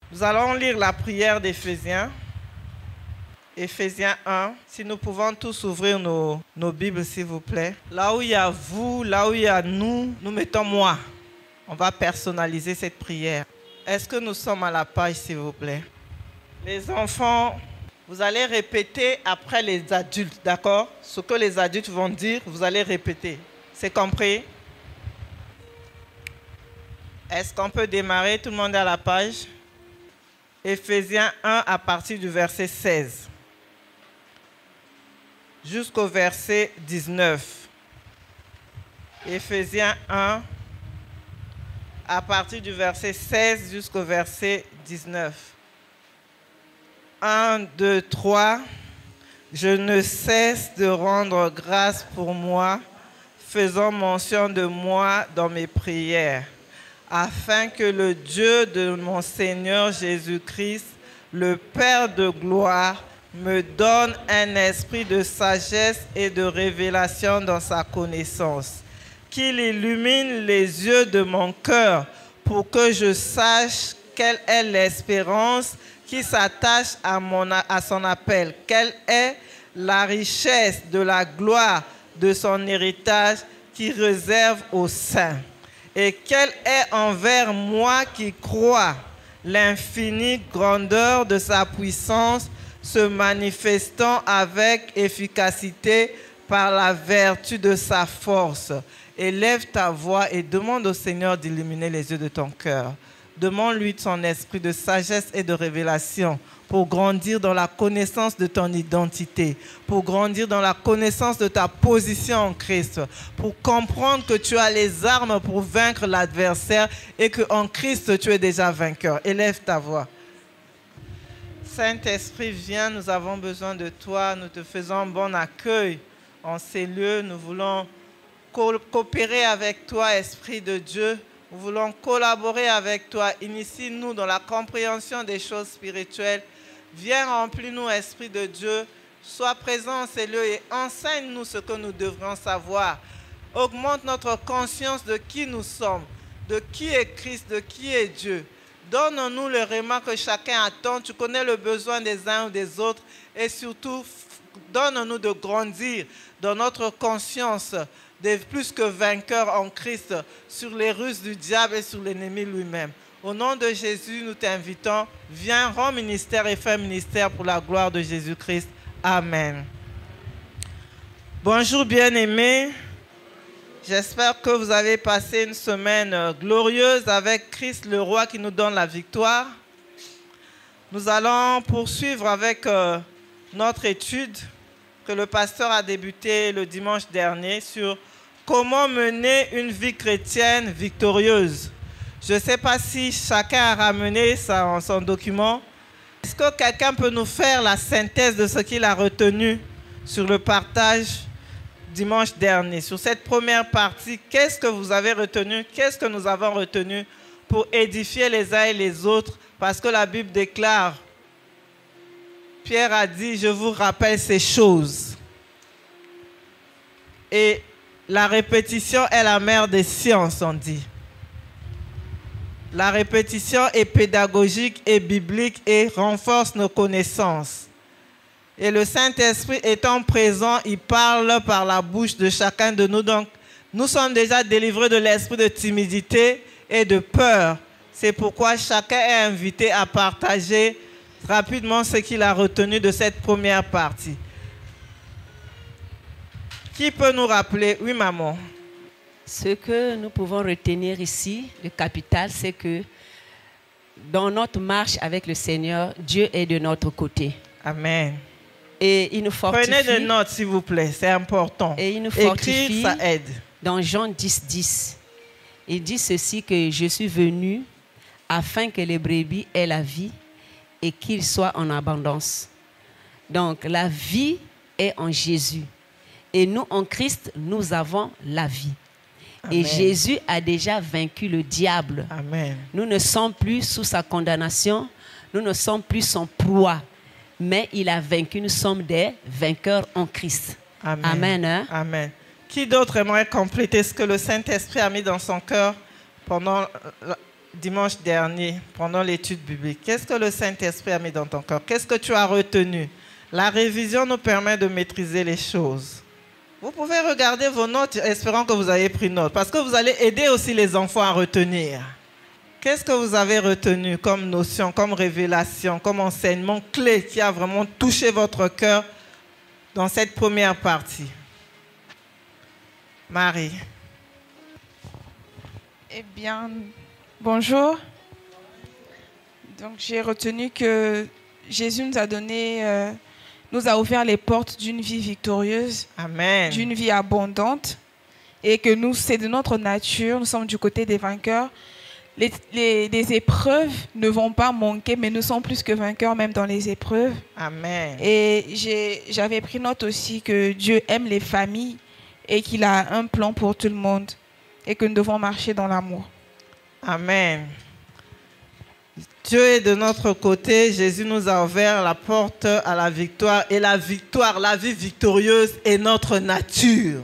Nous allons lire la prière d'Éphésiens. Éphésiens 1. Si nous pouvons tous ouvrir nos Bibles, s'il vous plaît. Là où il y a vous, là où il y a nous, nous mettons moi. On va personnaliser cette prière. Est-ce que nous sommes à la page, s'il vous plaît? Les enfants, vous allez répéter après les adultes, d'accord? Ce que les adultes vont dire, vous allez répéter. C'est compris? Est-ce qu'on peut démarrer? Tout le monde est à la page? Éphésiens 1 à partir du verset 16 jusqu'au verset 19. Éphésiens 1 à partir du verset 16 jusqu'au verset 19. 1, 2, 3. Je ne cesse de rendre grâce pour moi, faisant mention de moi dans mes prières, afin que le Dieu de mon Seigneur Jésus-Christ, le Père de gloire, me donne un esprit de sagesse et de révélation dans sa connaissance, qu'il illumine les yeux de mon cœur pour que je sache quelle est l'espérance qui s'attache à son appel, quelle est la richesse de la gloire de son héritage qui réserve aux saints, et quelle est envers moi qui crois l'infinie grandeur de sa puissance se manifestant avec efficacité par la vertu de sa force. Élève ta voix et demande au Seigneur d'illuminer les yeux de ton cœur. Demande-lui de son esprit de sagesse et de révélation pour grandir dans la connaissance de ton identité, pour grandir dans la connaissance de ta position en Christ, pour comprendre que tu as les armes pour vaincre l'adversaire et qu'en Christ, tu es déjà vainqueur. Élève ta voix. Saint-Esprit, viens, nous avons besoin de toi, nous te faisons bon accueil en ces lieux, nous voulons coopérer avec toi, Esprit de Dieu. Nous voulons collaborer avec toi. Initie-nous dans la compréhension des choses spirituelles. Viens, remplis-nous, Esprit de Dieu. Sois présent en ces lieux et enseigne-nous ce que nous devrions savoir. Augmente notre conscience de qui nous sommes, de qui est Christ, de qui est Dieu. Donne-nous le réma que chacun attend. Tu connais le besoin des uns ou des autres. Et surtout, donne-nous de grandir dans notre conscience des plus que vainqueurs en Christ sur les ruses du diable et sur l'ennemi lui-même. Au nom de Jésus, nous t'invitons. Viens, rends ministère et fais ministère pour la gloire de Jésus-Christ. Amen. Bonjour bien-aimés. J'espère que vous avez passé une semaine glorieuse avec Christ le Roi qui nous donne la victoire. Nous allons poursuivre avec notre étude que le pasteur a débuté le dimanche dernier sur comment mener une vie chrétienne victorieuse. Je ne sais pas si chacun a ramené son document. Est-ce que quelqu'un peut nous faire la synthèse de ce qu'il a retenu sur le partage dimanche dernier? Sur cette première partie, qu'est-ce que vous avez retenu? Qu'est-ce que nous avons retenu pour édifier les uns et les autres? Parce que la Bible déclare, Pierre a dit, je vous rappelle ces choses. Et la répétition est la mère des sciences, on dit. La répétition est pédagogique et biblique et renforce nos connaissances. Et le Saint-Esprit étant présent, il parle par la bouche de chacun de nous. Donc, nous sommes déjà délivrés de l'esprit de timidité et de peur. C'est pourquoi chacun est invité à partager rapidement ce qu'il a retenu de cette première partie. Qui peut nous rappeler? Oui, maman. Ce que nous pouvons retenir ici, le capital, c'est que dans notre marche avec le Seigneur, Dieu est de notre côté. Amen. Et il nous fortifie. Prenez des notes, s'il vous plaît, c'est important. Et il nous fortifie. Écrire, ça aide. Dans Jean 10, 10, il dit ceci, que je suis venu afin que les brebis aient la vie et qu'ils soient en abondance. Donc, la vie est en Jésus. Et nous, en Christ, nous avons la vie. Amen. Et Jésus a déjà vaincu le diable. Amen. Nous ne sommes plus sous sa condamnation. Nous ne sommes plus son proie. Mais il a vaincu. Nous sommes des vainqueurs en Christ. Amen. Amen. Hein? Amen. Qui d'autre aimerait compléter ce que le Saint-Esprit a mis dans son cœur pendant dimanche dernier, pendant l'étude biblique? Qu'est-ce que le Saint-Esprit a mis dans ton cœur? Qu'est-ce que tu as retenu? La révision nous permet de maîtriser les choses. Vous pouvez regarder vos notes, espérant que vous avez pris note, parce que vous allez aider aussi les enfants à retenir. Qu'est-ce que vous avez retenu comme notion, comme révélation, comme enseignement clé qui a vraiment touché votre cœur dans cette première partie? Marie. Eh bien, bonjour. Donc, j'ai retenu que Jésus nous a ouvert les portes d'une vie victorieuse, Amen. D'une vie abondante, et que nous, c'est de notre nature, nous sommes du côté des vainqueurs. Les épreuves ne vont pas manquer, mais nous sommes plus que vainqueurs même dans les épreuves. Amen. Et j'avais pris note aussi que Dieu aime les familles et qu'il a un plan pour tout le monde et que nous devons marcher dans l'amour. Amen. Dieu est de notre côté. Jésus nous a ouvert la porte à la victoire. Et la victoire, la vie victorieuse est notre nature.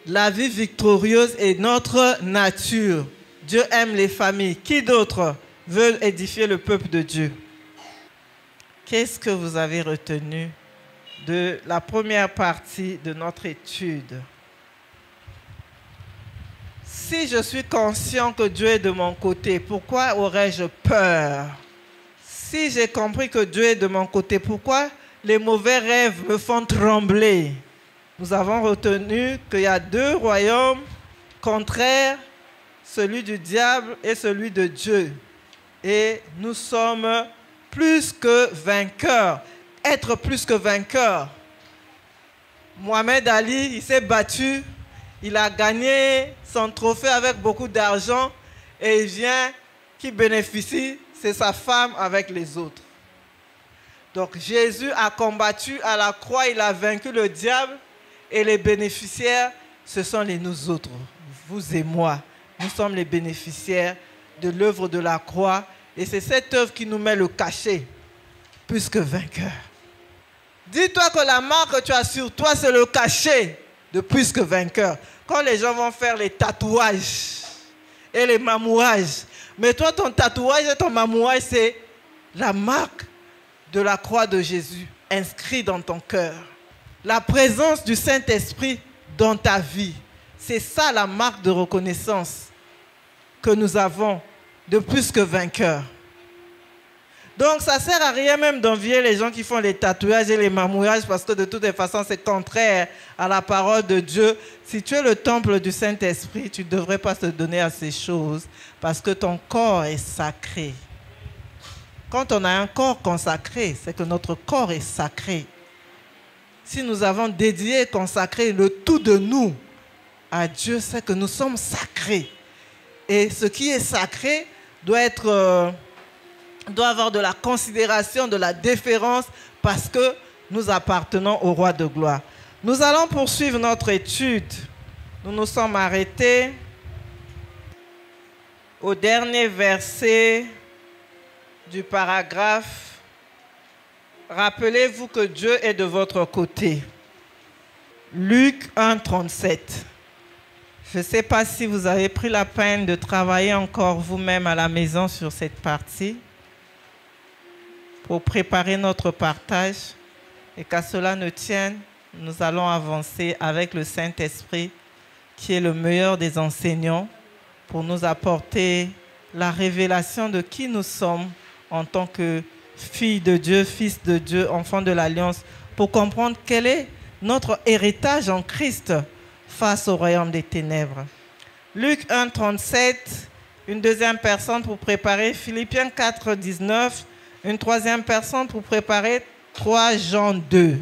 La vie victorieuse est notre nature. Dieu aime les familles. Qui d'autre veut édifier le peuple de Dieu? Qu'est-ce que vous avez retenu de la première partie de notre étude? Si je suis conscient que Dieu est de mon côté, pourquoi aurais-je peur? Si j'ai compris que Dieu est de mon côté, pourquoi les mauvais rêves me font trembler? Nous avons retenu qu'il y a deux royaumes contraires, celui du diable et celui de Dieu. Et nous sommes plus que vainqueurs. Être plus que vainqueurs. Mohamed Ali, il s'est battu. Il a gagné son trophée avec beaucoup d'argent. Et il vient, qui bénéficie, c'est sa femme avec les autres. Donc Jésus a combattu à la croix, il a vaincu le diable. Et les bénéficiaires, ce sont nous autres, vous et moi. Nous sommes les bénéficiaires de l'œuvre de la croix. Et c'est cette œuvre qui nous met le cachet, plus que vainqueur. Dis-toi que la marque que tu as sur toi, c'est le cachet de plus que vainqueur. Quand les gens vont faire les tatouages et les mamouages, mais toi, ton tatouage et ton mamouage, c'est la marque de la croix de Jésus, inscrit dans ton cœur. La présence du Saint-Esprit dans ta vie. C'est ça la marque de reconnaissance que nous avons de plus que vainqueurs. Donc ça ne sert à rien même d'envier les gens qui font les tatouages et les mamouillages parce que de toutes les façons c'est contraire à la parole de Dieu. Si tu es le temple du Saint-Esprit, tu ne devrais pas te donner à ces choses parce que ton corps est sacré. Quand on a un corps consacré, c'est que notre corps est sacré. Si nous avons dédié et consacré le tout de nous à Dieu, c'est que nous sommes sacrés. Et ce qui est sacré doit avoir de la considération, de la déférence, parce que nous appartenons au roi de gloire. Nous allons poursuivre notre étude. Nous nous sommes arrêtés au dernier verset du paragraphe. Rappelez-vous que Dieu est de votre côté. Luc 1, 37. Je ne sais pas si vous avez pris la peine de travailler encore vous-même à la maison sur cette partie pour préparer notre partage et qu'à cela ne tienne, nous allons avancer avec le Saint-Esprit qui est le meilleur des enseignants pour nous apporter la révélation de qui nous sommes en tant que filles de Dieu, fils de Dieu, enfants de l'Alliance, pour comprendre quel est notre héritage en Christ face au royaume des ténèbres. Luc 1, 37, une deuxième personne pour préparer Philippiens 4, 19, une troisième personne pour préparer 3 Jean 2.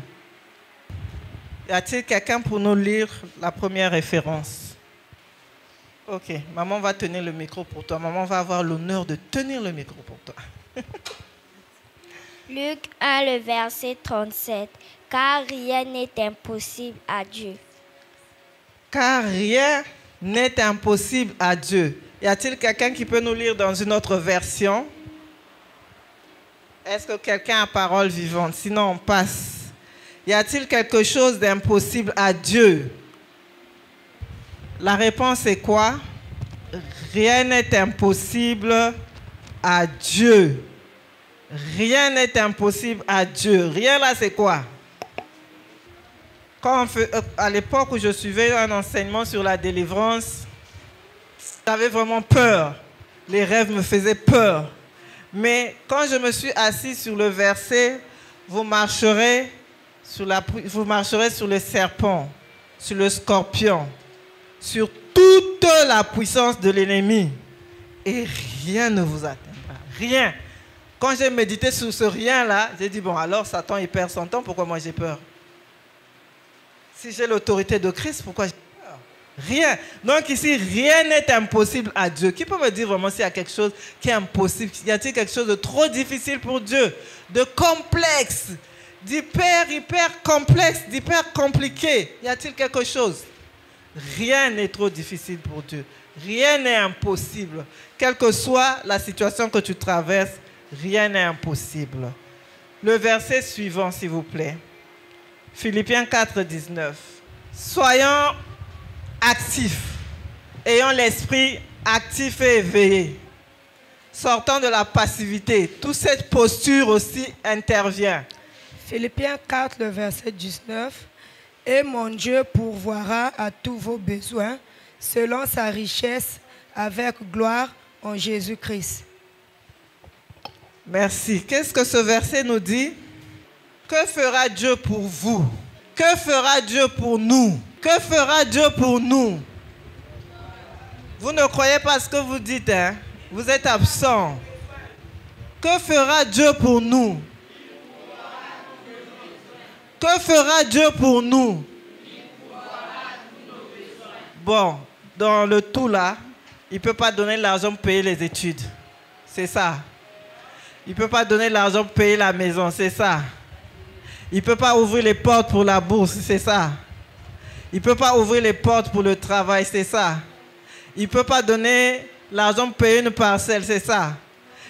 Y a-t-il quelqu'un pour nous lire la première référence? Ok, maman va tenir le micro pour toi. Maman va avoir l'honneur de tenir le micro pour toi. Luc 1, le verset 37. Car rien n'est impossible à Dieu. Car rien n'est impossible à Dieu. Y a-t-il quelqu'un qui peut nous lire dans une autre version? Est-ce que quelqu'un a parole vivante? Sinon, on passe. Y a-t-il quelque chose d'impossible à Dieu? La réponse est quoi? rien n'est impossible à Dieu. Rien n'est impossible à Dieu. Rien là, c'est quoi? À l'époque où je suivais un enseignement sur la délivrance, j'avais vraiment peur. Les rêves me faisaient peur. Mais quand je me suis assis sur le verset, vous marcherez sur le serpent, sur le scorpion, sur toute la puissance de l'ennemi. Et rien ne vous atteindra. Rien. Quand j'ai médité sur ce rien-là, j'ai dit, bon, alors Satan, il perd son temps, pourquoi moi j'ai peur? Si j'ai l'autorité de Christ, pourquoi j'ai peur? Rien. Donc ici, rien n'est impossible à Dieu. Qui peut me dire vraiment s'il y a quelque chose qui est impossible? Y a-t-il quelque chose de trop difficile pour Dieu? De complexe? D'hyper complexe? D'hyper compliqué? Y a-t-il quelque chose? Rien n'est trop difficile pour Dieu. Rien n'est impossible. Quelle que soit la situation que tu traverses, rien n'est impossible. Le verset suivant, s'il vous plaît. Philippiens 4, 19. Soyons actifs, ayons l'esprit actif et éveillé. Sortant de la passivité. Toute cette posture aussi intervient. Philippiens 4, le verset 19. Et mon Dieu pourvoira à tous vos besoins selon sa richesse avec gloire en Jésus-Christ. Merci. Qu'est-ce que ce verset nous dit? Que fera Dieu pour vous? Que fera Dieu pour nous? Que fera Dieu pour nous? Vous ne croyez pas ce que vous dites, hein? Vous êtes absent. Que fera Dieu pour nous? Que fera Dieu pour nous? Bon, dans le tout là, il ne peut pas donner l'argent pour payer les études. C'est ça. Il ne peut pas donner l'argent pour payer la maison. C'est ça. Il ne peut pas ouvrir les portes pour la bourse. C'est ça. Il ne peut pas ouvrir les portes pour le travail. C'est ça. Il ne peut pas donner l'argent pour payer une parcelle. C'est ça.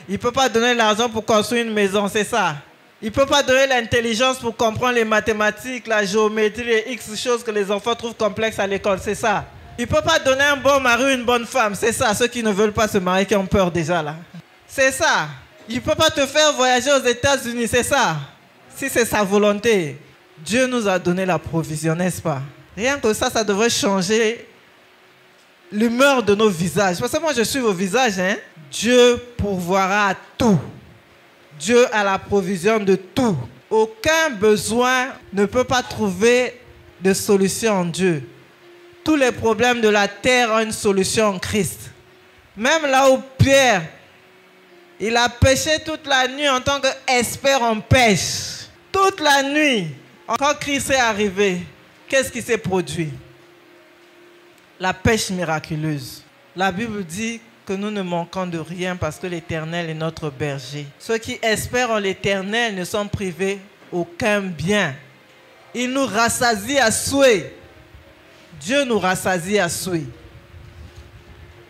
Il ne peut pas donner l'argent pour construire une maison. C'est ça. Il ne peut pas donner l'intelligence pour comprendre les mathématiques, la géométrie et X choses que les enfants trouvent complexes à l'école. C'est ça. Il ne peut pas donner un bon mari ou une bonne femme. C'est ça. Ceux qui ne veulent pas se marier, qui ont peur déjà là. C'est ça. Il ne peut pas te faire voyager aux États-Unis. C'est ça. Si c'est sa volonté. Dieu nous a donné la provision, n'est-ce pas? Rien que ça, ça devrait changer l'humeur de nos visages. Parce que moi, je suis vos visages. Hein? Dieu pourvoira à tout. Dieu a la provision de tout. Aucun besoin ne peut pas trouver de solution en Dieu. Tous les problèmes de la terre ont une solution en Christ. Même là où Pierre, il a pêché toute la nuit en tant qu'expert en pêche. Toute la nuit. Quand Christ est arrivé, qu'est-ce qui s'est produit? La pêche miraculeuse. La Bible dit que nous ne manquons de rien parce que l'Éternel est notre berger. Ceux qui espèrent en l'Éternel ne sont privés aucun bien. Il nous rassasie à souhait. Dieu nous rassasie à souhait.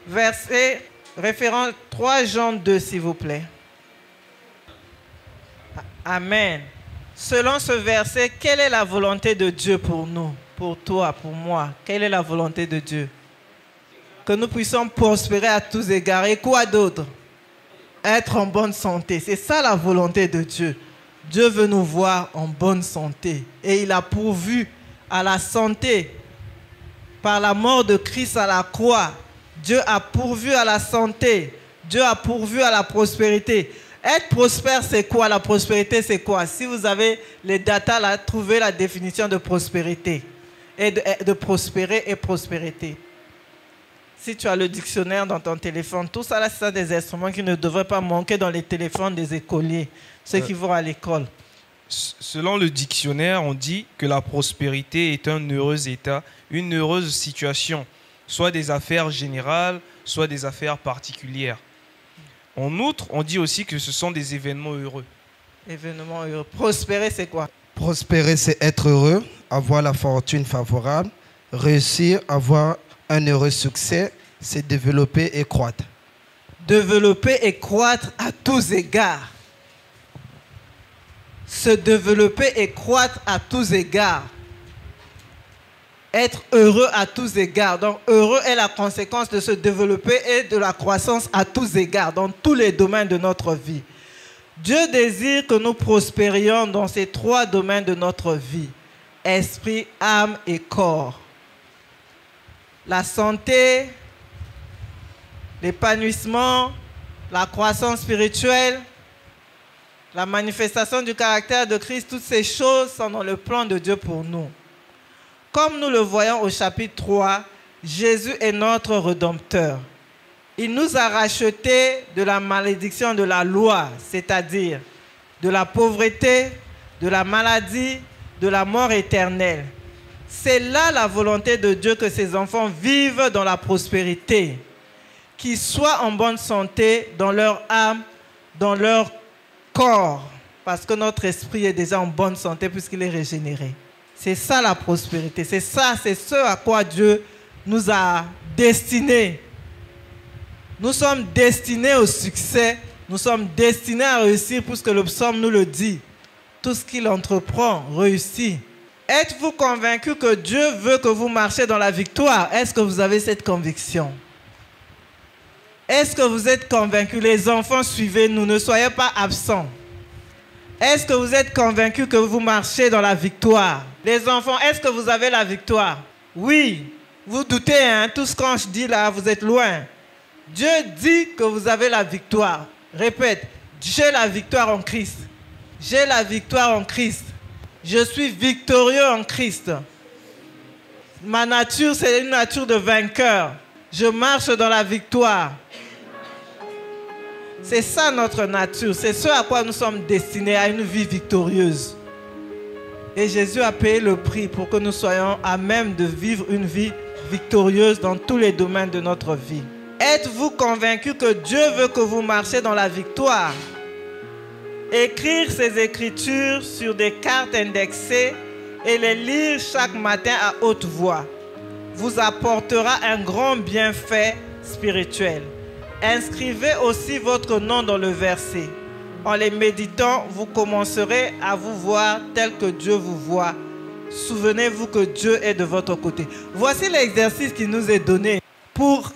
Verset référent 3 Jean 2, s'il vous plaît. Amen. Selon ce verset, quelle est la volonté de Dieu pour nous, pour toi, pour moi? Quelle est la volonté de Dieu? Que nous puissions prospérer à tous égards. Et quoi d'autre? Être en bonne santé. C'est ça la volonté de Dieu. Dieu veut nous voir en bonne santé. Et il a pourvu à la santé. Par la mort de Christ à la croix, Dieu a pourvu à la santé. Dieu a pourvu à la prospérité. Être prospère, c'est quoi? La prospérité, c'est quoi? Si vous avez les datas là, trouvez la définition de prospérité. Et de prospérer et prospérité. Si tu as le dictionnaire dans ton téléphone, tout ça là, c'est des instruments qui ne devraient pas manquer dans les téléphones des écoliers, ceux qui vont à l'école. Selon le dictionnaire, on dit que la prospérité est un heureux état, une heureuse situation, soit des affaires générales, soit des affaires particulières. En outre, on dit aussi que ce sont des événements heureux. Événements heureux. Prospérer, c'est quoi? Prospérer, c'est être heureux, avoir la fortune favorable, réussir, avoir un heureux succès, c'est développer et croître. Développer et croître à tous égards. Se développer et croître à tous égards. être heureux à tous égards. Donc, heureux est la conséquence de se développer et de la croissance à tous égards, dans tous les domaines de notre vie. Dieu désire que nous prospérions dans ces 3 domaines de notre vie: esprit, âme et corps. La santé, l'épanouissement, la croissance spirituelle, la manifestation du caractère de Christ, toutes ces choses sont dans le plan de Dieu pour nous. Comme nous le voyons au chapitre 3, Jésus est notre Rédempteur. Il nous a rachetés de la malédiction de la loi, c'est-à-dire de la pauvreté, de la maladie, de la mort éternelle. C'est là la volonté de Dieu que ses enfants vivent dans la prospérité, qu'ils soient en bonne santé dans leur âme, dans leur corps, parce que notre esprit est déjà en bonne santé puisqu'il est régénéré. C'est ça la prospérité, c'est ça, c'est ce à quoi Dieu nous a destinés. Nous sommes destinés au succès, nous sommes destinés à réussir puisque le psaume nous le dit. Tout ce qu'il entreprend réussit. Êtes-vous convaincu que Dieu veut que vous marchiez dans la victoire? Est-ce que vous avez cette conviction? Est-ce que vous êtes convaincus? Les enfants, suivez-nous, ne soyez pas absents. Est-ce que vous êtes convaincus que vous marchez dans la victoire? Les enfants, est-ce que vous avez la victoire? Oui. Vous doutez, hein? Tout ce que je dis là, vous êtes loin. Dieu dit que vous avez la victoire. Répète, j'ai la victoire en Christ. J'ai la victoire en Christ. Je suis victorieux en Christ. Ma nature, c'est une nature de vainqueur. Je marche dans la victoire. C'est ça notre nature. C'est ce à quoi nous sommes destinés, à une vie victorieuse. Et Jésus a payé le prix pour que nous soyons à même de vivre une vie victorieuse dans tous les domaines de notre vie. Êtes-vous convaincus que Dieu veut que vous marchiez dans la victoire? Écrire ces écritures sur des cartes indexées et les lire chaque matin à haute voix vous apportera un grand bienfait spirituel. Inscrivez aussi votre nom dans le verset. En les méditant, vous commencerez à vous voir tel que Dieu vous voit. Souvenez-vous que Dieu est de votre côté. Voici l'exercice qui nous est donné pour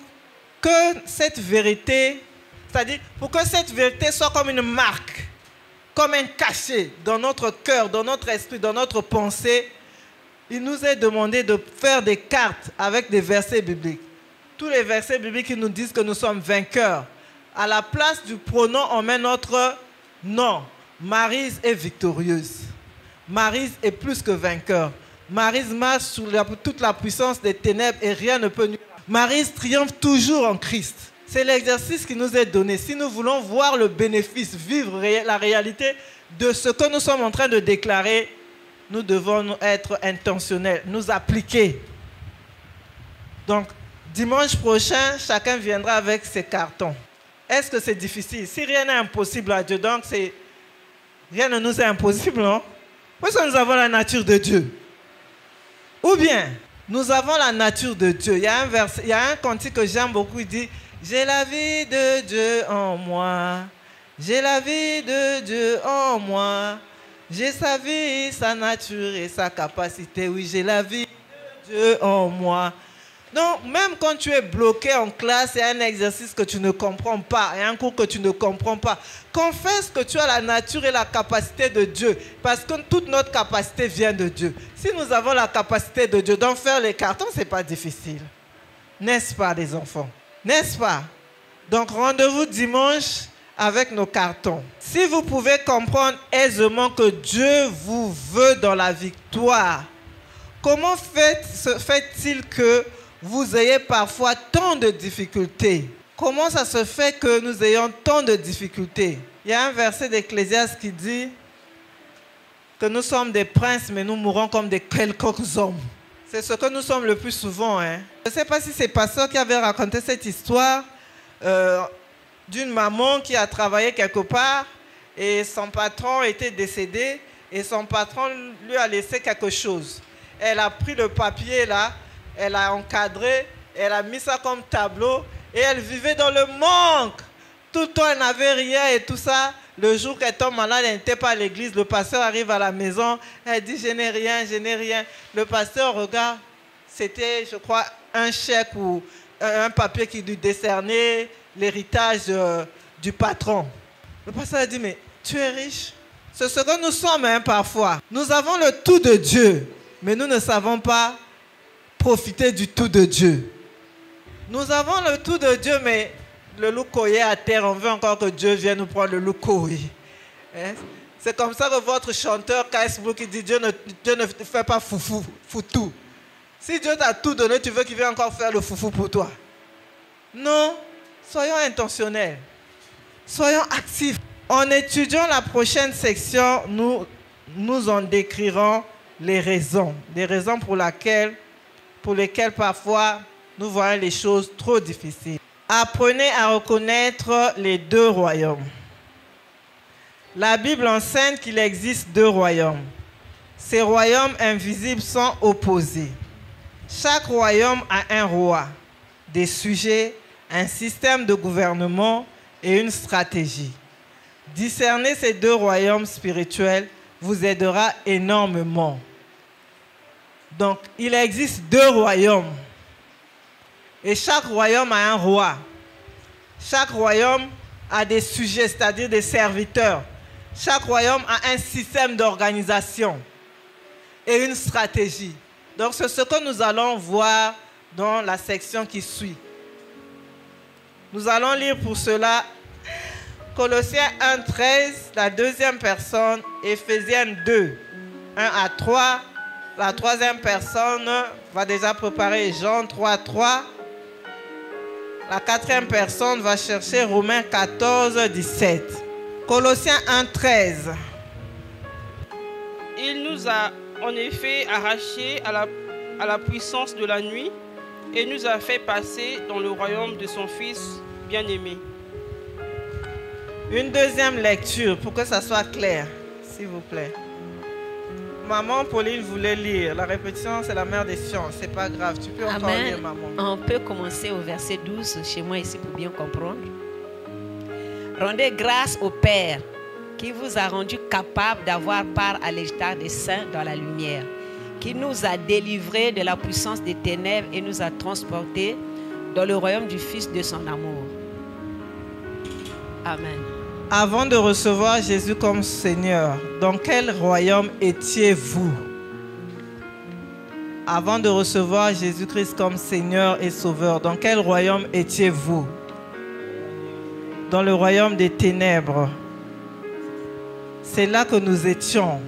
que cette vérité, c'est-à-dire pour que cette vérité soit comme une marque, comme un cachet dans notre cœur, dans notre esprit, dans notre pensée. Il nous est demandé de faire des cartes avec des versets bibliques. Tous les versets bibliques qui nous disent que nous sommes vainqueurs. À la place du pronom, on met notre nom. Maryse est victorieuse. Maryse est plus que vainqueur. Maryse marche sous toute la puissance des ténèbres et rien ne peut nuire. Maryse triomphe toujours en Christ. C'est l'exercice qui nous est donné. Si nous voulons voir le bénéfice, vivre la réalité de ce que nous sommes en train de déclarer, nous devons être intentionnels, nous appliquer. Donc, dimanche prochain, chacun viendra avec ses cartons. Est-ce que c'est difficile? Si rien n'est impossible à Dieu, donc rien ne nous est impossible, non? Parce que nous avons la nature de Dieu. Ou bien, nous avons la nature de Dieu. Il y a un cantique que j'aime beaucoup, il dit « J'ai la vie de Dieu en moi, j'ai la vie de Dieu en moi, j'ai sa vie, sa nature et sa capacité. Oui, j'ai la vie de Dieu en moi. » Donc, même quand tu es bloqué en classe, il y a un exercice que tu ne comprends pas, il y a un cours que tu ne comprends pas. Confesse que tu as la nature et la capacité de Dieu, parce que toute notre capacité vient de Dieu. Si nous avons la capacité de Dieu, donc faire les cartons, ce n'est pas difficile. N'est-ce pas, les enfants? N'est-ce pas? Donc, rendez-vous dimanche avec nos cartons. Si vous pouvez comprendre aisément que Dieu vous veut dans la victoire, comment fait-il que vous ayez parfois tant de difficultés? Comment ça se fait que nous ayons tant de difficultés? Il y a un verset d'Ecclésiaste qui dit que nous sommes des princes, mais nous mourrons comme des quelconques hommes. C'est ce que nous sommes le plus souvent. Hein? Je ne sais pas si c'est Pasteur qui avait raconté cette histoire d'une maman qui a travaillé quelque part et son patron était décédé et son patron lui a laissé quelque chose. Elle a pris le papier là, elle a encadré, elle a mis ça comme tableau et elle vivait dans le manque. Tout le temps, elle n'avait rien et tout ça. Le jour qu'elle tombe malade, elle n'était pas à l'église. Le pasteur arrive à la maison, elle dit « Je n'ai rien, je n'ai rien ». Le pasteur regarde, c'était, je crois, un chèque ou un papier qui lui décernait l'héritage du patron. Le pasteur a dit, mais tu es riche. C'est ce que nous sommes parfois. Nous avons le tout de Dieu, mais nous ne savons pas profiter du tout de Dieu. Nous avons le tout de Dieu, mais le loup coyé à terre, on veut encore que Dieu vienne nous prendre le loup coyé. Hein? C'est comme ça que votre chanteur K.S. Blue qui dit Dieu ne fait pas foutou. Si Dieu t'a tout donné, tu veux qu'il vienne encore faire le foufou pour toi? Non, soyons intentionnels. Soyons actifs. En étudiant la prochaine section, nous en décrirons les raisons. Les raisons pour lesquelles parfois nous voyons les choses trop difficiles. Apprenez à reconnaître les deux royaumes. La Bible enseigne qu'il existe deux royaumes. Ces royaumes invisibles sont opposés. Chaque royaume a un roi, des sujets, un système de gouvernement et une stratégie. Discerner ces deux royaumes spirituels vous aidera énormément. Donc, il existe deux royaumes. Et chaque royaume a un roi. Chaque royaume a des sujets, c'est-à-dire des serviteurs. Chaque royaume a un système d'organisation et une stratégie. Donc, c'est ce que nous allons voir dans la section qui suit. Nous allons lire pour cela Colossiens 1:13, la deuxième personne, Éphésiens 2, 1 à 3. La troisième personne va déjà préparer Jean 3:3. La quatrième personne va chercher Romains 14:17. Colossiens 1:13. Il nous a en effet arrachés à la puissance de la nuit et nous a fait passer dans le royaume de son Fils bien-aimé. Une deuxième lecture pour que ça soit clair, s'il vous plaît. Maman Pauline voulait lire. La répétition, c'est la mère des sciences. C'est pas grave. Tu peux encore lire, maman. On peut commencer au verset 12 chez moi ici pour bien comprendre. Rendez grâce au Père qui vous a rendu capable d'avoir part à l'héritage des saints dans la lumière, qui nous a délivrés de la puissance des ténèbres et nous a transportés dans le royaume du Fils de son amour. Amen. Avant de recevoir Jésus comme Seigneur, dans quel royaume étiez-vous? Avant de recevoir Jésus-Christ comme Seigneur et Sauveur, dans quel royaume étiez-vous? Dans le royaume des ténèbres. C'est là que nous étions.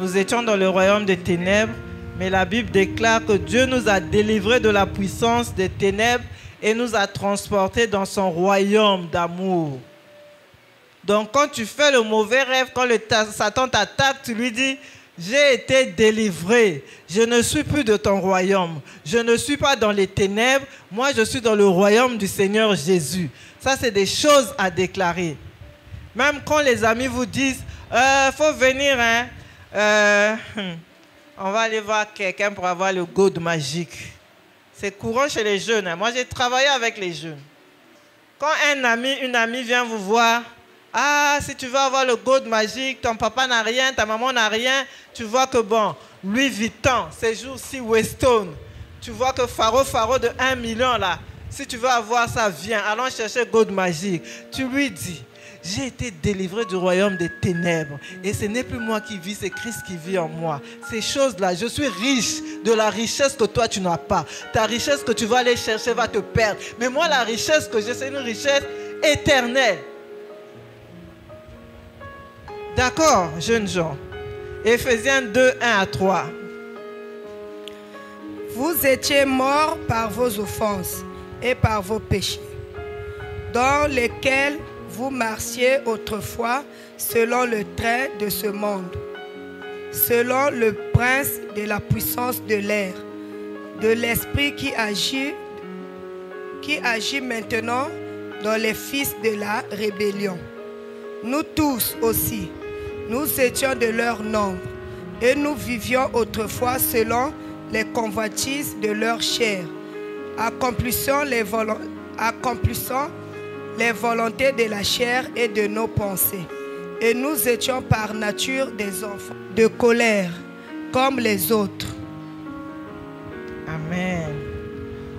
Nous étions dans le royaume des ténèbres, mais la Bible déclare que Dieu nous a délivrés de la puissance des ténèbres et nous a transportés dans son royaume d'amour. Donc quand tu fais le mauvais rêve, quand Satan t'attaque, tu lui dis, j'ai été délivré, je ne suis plus de ton royaume, je ne suis pas dans les ténèbres, moi je suis dans le royaume du Seigneur Jésus. Ça c'est des choses à déclarer. Même quand les amis vous disent, faut venir, on va aller voir quelqu'un pour avoir le gold magique. C'est courant chez les jeunes. Moi j'ai travaillé avec les jeunes. Quand un ami, une amie vient vous voir, ah, si tu veux avoir le gold magique, ton papa n'a rien, ta maman n'a rien, tu vois que bon, Louis Vuitton, ces jours-ci Weston, tu vois que Faro de 1 million là, si tu veux avoir ça, viens, allons chercher gold magique. Tu lui dis, j'ai été délivré du royaume des ténèbres et ce n'est plus moi qui vis, c'est Christ qui vit en moi. Ces choses-là, je suis riche de la richesse que toi tu n'as pas. Ta richesse que tu vas aller chercher va te perdre. Mais moi, la richesse que j'ai, c'est une richesse éternelle. D'accord, jeunes gens. Éphésiens 2, 1 à 3. Vous étiez morts par vos offenses et par vos péchés, dans lesquels vous marchiez autrefois selon le trait de ce monde, selon le prince de la puissance de l'air, de l'esprit qui agit maintenant dans les fils de la rébellion. Nous tous aussi, nous étions de leur nombre et nous vivions autrefois selon les convoitises de leur chair, accomplissant les volontés de la chair et de nos pensées. Et nous étions par nature des enfants de colère, comme les autres. Amen. Amen.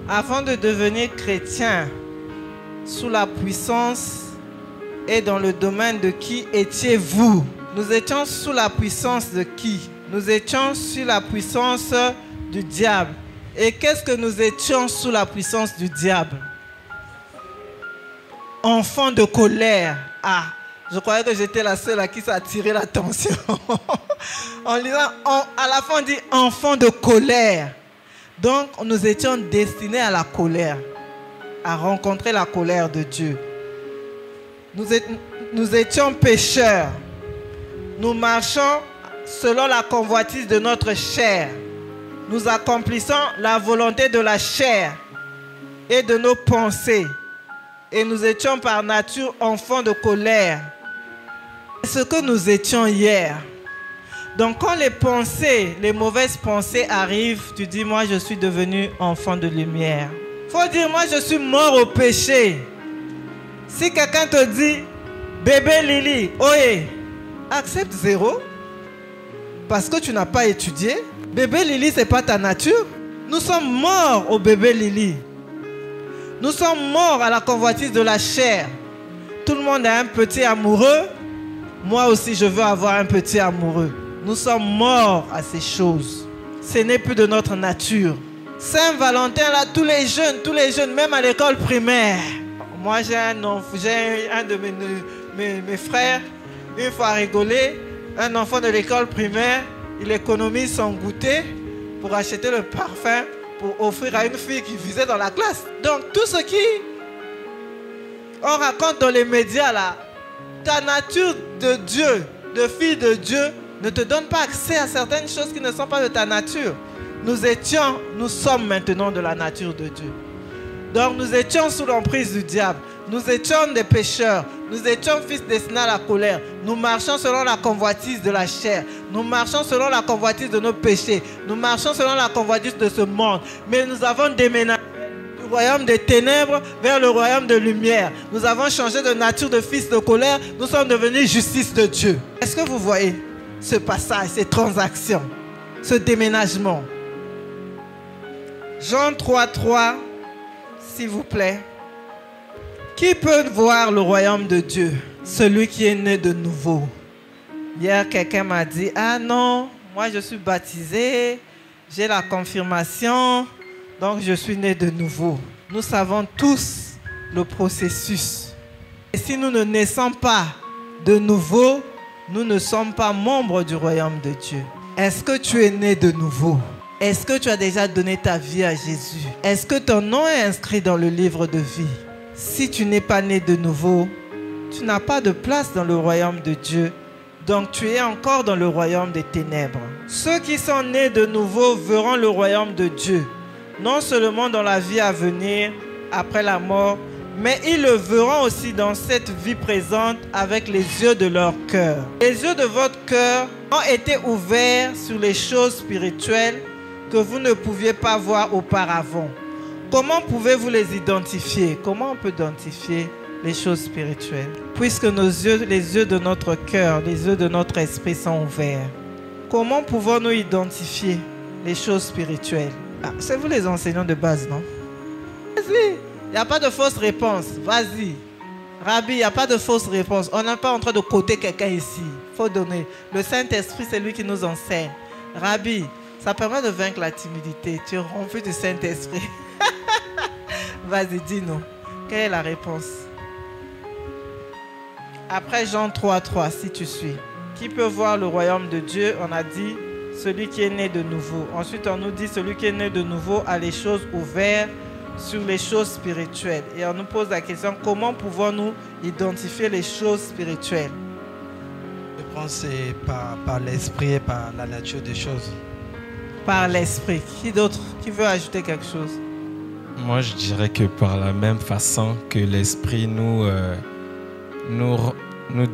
Avant de devenir chrétien, sous la puissance et dans le domaine de qui étiez-vous? Nous étions sous la puissance de qui? Nous étions sous la puissance du diable. Et qu'est-ce que nous étions sous la puissance du diable? Enfants de colère. Ah, je croyais que j'étais la seule à qui ça attirait l'attention. En lisant, à la fin on dit enfants de colère. Donc nous étions destinés à la colère, à rencontrer la colère de Dieu. Nous étions pécheurs. Nous marchons selon la convoitise de notre chair. Nous accomplissons la volonté de la chair et de nos pensées. Et nous étions par nature enfants de colère. C'est ce que nous étions hier. Donc quand les pensées, les mauvaises pensées arrivent, tu dis, moi je suis devenu enfant de lumière. Il faut dire, moi je suis mort au péché. Si quelqu'un te dit, bébé Lily, oye, accepte 0. Parce que tu n'as pas étudié. Bébé Lily, ce n'est pas ta nature. Nous sommes morts au bébé Lily. Nous sommes morts à la convoitise de la chair. Tout le monde a un petit amoureux. Moi aussi, je veux avoir un petit amoureux. Nous sommes morts à ces choses. Ce n'est plus de notre nature. Saint-Valentin, là, tous les jeunes, même à l'école primaire. Moi, j'ai un de mes frères, une fois rigolé, un enfant de l'école primaire, il économise son goûter pour acheter le parfum pour offrir à une fille qui visait dans la classe. Donc, tout ce qui on raconte dans les médias, là, ta nature de Dieu, de fille de Dieu, ne te donne pas accès à certaines choses qui ne sont pas de ta nature. Nous sommes maintenant de la nature de Dieu. Donc nous étions sous l'emprise du diable. Nous étions des pécheurs. Nous étions fils destinés à la colère. Nous marchons selon la convoitise de la chair. Nous marchons selon la convoitise de nos péchés. Nous marchons selon la convoitise de ce monde. Mais nous avons déménagé du royaume des ténèbres vers le royaume de lumière. Nous avons changé de nature de fils de colère. Nous sommes devenus justice de Dieu. Est-ce que vous voyez ce passage, ces transactions, ce déménagement? Jean 3:3, s'il vous plaît. Qui peut voir le royaume de Dieu? Celui qui est né de nouveau. Hier, quelqu'un m'a dit, ah non, moi je suis baptisé, j'ai la confirmation, donc je suis né de nouveau. Nous savons tous le processus. Et si nous ne naissons pas de nouveau, nous ne sommes pas membres du royaume de Dieu. Est-ce que tu es né de nouveau? Est-ce que tu as déjà donné ta vie à Jésus? Est-ce que ton nom est inscrit dans le livre de vie? Si tu n'es pas né de nouveau, tu n'as pas de place dans le royaume de Dieu. Donc tu es encore dans le royaume des ténèbres. Ceux qui sont nés de nouveau verront le royaume de Dieu, non seulement dans la vie à venir, après la mort, mais ils le verront aussi dans cette vie présente avec les yeux de leur cœur. Les yeux de votre cœur ont été ouverts sur les choses spirituelles que vous ne pouviez pas voir auparavant. Comment pouvez-vous les identifier? Comment on peut identifier les choses spirituelles? Puisque les yeux de notre cœur, les yeux de notre esprit sont ouverts. Comment pouvons-nous identifier les choses spirituelles? Ah, c'est vous les enseignants de base, non? Vas-y, il n'y a pas de fausse réponse. Vas-y. Rabbi, il n'y a pas de fausse réponse. On n'est pas en train de coter quelqu'un ici. Il faut donner. Le Saint-Esprit, c'est lui qui nous enseigne. Rabbi, ça permet de vaincre la timidité. Tu es rempli du Saint-Esprit. Vas-y, dis-nous. Quelle est la réponse? Après Jean 3:3, si tu suis. Qui peut voir le royaume de Dieu? On a dit celui qui est né de nouveau. Ensuite, on nous dit celui qui est né de nouveau a les choses ouvertes sur les choses spirituelles. Et on nous pose la question, comment pouvons-nous identifier les choses spirituelles? Je pense que c'est par l'esprit et par la nature des choses. Par l'esprit. Qui d'autre? Qui veut ajouter quelque chose? Moi, je dirais que par la même façon que l'esprit nous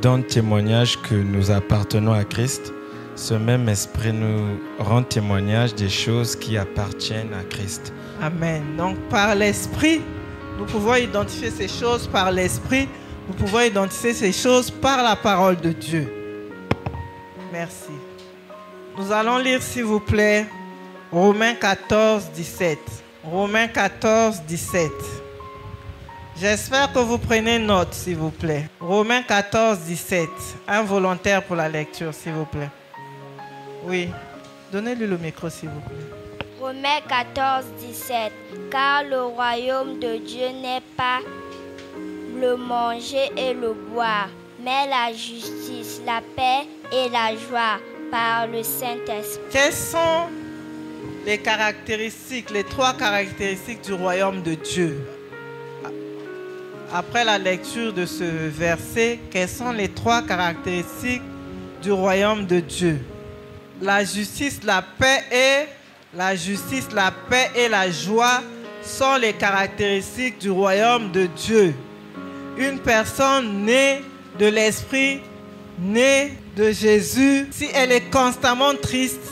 donne témoignage que nous appartenons à Christ, ce même esprit nous rend témoignage des choses qui appartiennent à Christ. Amen. Donc, par l'esprit, nous pouvons identifier ces choses par l'esprit. Nous pouvons identifier ces choses par la parole de Dieu. Merci. Nous allons lire, s'il vous plaît, Romains 14, 17. Romains 14, 17. J'espère que vous prenez note, s'il vous plaît. Romains 14, 17. Un volontaire pour la lecture, s'il vous plaît. Oui. Donnez-lui le micro, s'il vous plaît. Romains 14, 17. Car le royaume de Dieu n'est pas le manger et le boire, mais la justice, la paix et la joie par le Saint-Esprit. Quelles sont les caractéristiques, les 3 caractéristiques du royaume de Dieu? Après la lecture de ce verset, quelles sont les 3 caractéristiques du royaume de Dieu? La justice, la paix et la joie sont les caractéristiques du royaume de Dieu. Une personne née de l'Esprit, née de Jésus, si elle est constamment triste,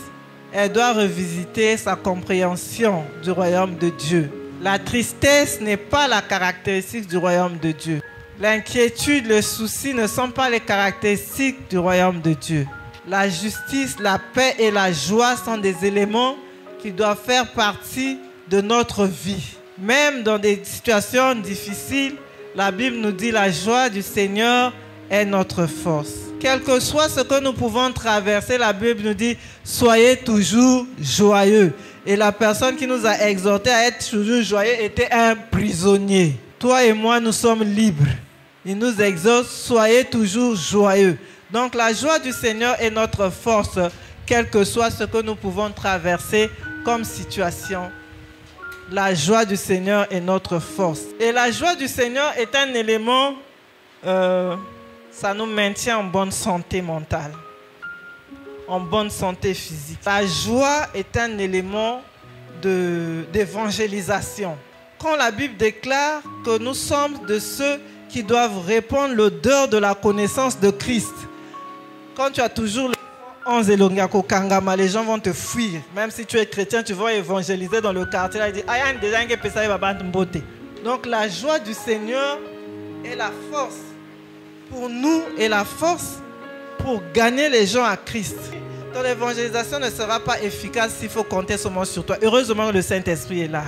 elle doit revisiter sa compréhension du royaume de Dieu. La tristesse n'est pas la caractéristique du royaume de Dieu. L'inquiétude, le souci ne sont pas les caractéristiques du royaume de Dieu. La justice, la paix et la joie sont des éléments qui doivent faire partie de notre vie. Même dans des situations difficiles, la Bible nous dit la joie du Seigneur est notre force. Quel que soit ce que nous pouvons traverser, la Bible nous dit soyez toujours joyeux. Et la personne qui nous a exhortés à être toujours joyeux était un prisonnier. Toi et moi, nous sommes libres. Il nous exhorte, soyez toujours joyeux. Donc la joie du Seigneur est notre force, quel que soit ce que nous pouvons traverser comme situation. La joie du Seigneur est notre force. Et la joie du Seigneur est un élément, ça nous maintient en bonne santé mentale, en bonne santé physique. La joie est un élément d'évangélisation. Quand la Bible déclare que nous sommes de ceux qui doivent répandre l'odeur de la connaissance de Christ, quand tu as toujours le 11 et l'Ongako Kangama, les gens vont te fuir. Même si tu es chrétien, tu vas évangéliser dans le quartier. Là, ils disent, donc la joie du Seigneur est la force pour nous et la force pour gagner les gens à Christ. Ton évangélisation ne sera pas efficace s'il faut compter seulement sur toi. Heureusement, le Saint-Esprit est là.